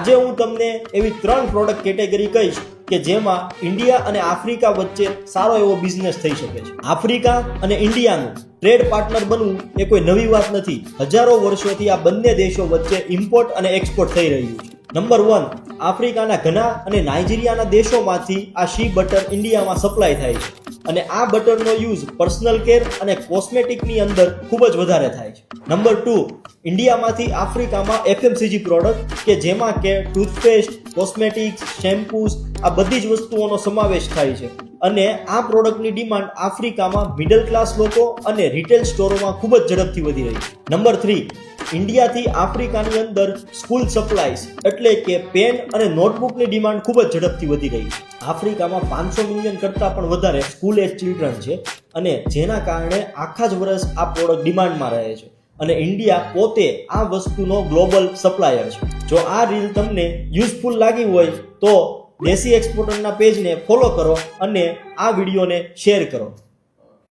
આજે હું તમને એવી 3 પ્રોડક્ટ કેટેગરી કહીશ કે જેમાં ઇન્ડિયા અને આફ્રિકા વચ્ચે સારો એવો બિઝનેસ થઈ શકે છે. આફ્રિકા અને ઇન્ડિયાનું ટ્રેડ પાર્ટનર બનવું એ કોઈ નવી વાત નથી. હજારો વર્ષોથી આ બંને દેશો વચ્ચે ઇમ્પોર્ટ અને એક્સપોર્ટ થઈ રહ્યું છે. નંબર 1, આફ્રિકાના ઘના અને નાઇજીરિયાના દેશોમાંથી આ શી બટર ઇન્ડિયામાં સપ્લાય થાય છે અને આ બટરનો યુઝ પર્સનલ કેર અને કોસ્મેટિકની અંદર ખૂબ જ વધારે થાય છે. નંબર 2, ઇન્ડિયામાંથી આફ્રિકામાં FMCG પ્રોડક્ટ કે જેમાં કે ટૂથપેસ્ટ, કોસ્મેટિક્સ, શેમ્પૂઝ આ બધી જ વસ્તુઓનો સમાવેશ થાય છે અને આ પ્રોડક્ટની ડિમાન્ડ આફ્રિકામાં મિડલ ક્લાસ લોકો અને રિટેલ સ્ટોરોમાં ખૂબ જ ઝડપથી વધી રહી છે. નંબર 3, ઇન્ડિયાથી આફ્રિકાની અંદર સ્કૂલ સપ્લાઈઝ એટલે કે પેન અને નોટબુકની ડિમાન્ડ ખૂબ જ ઝડપથી વધી રહી છે. આફ્રિકામાં 500 મિલિયન કરતાં પણ વધારે સ્કૂલ એજ ચિલ્ડ્રન છે અને જેના કારણે આખા જ વર્ષ આ પ્રોડક્ટ ડિમાન્ડમાં રહે છે અને ઇન્ડિયા પોતે આ વસ્તુનો ગ્લોબલ સપ્લાયર છે. જો આ રીલ તમને યુઝફુલ લાગી હોય તો દેશી એક્સપોર્ટરના પેજને ફોલો કરો અને આ વિડીયોને શેર કરો.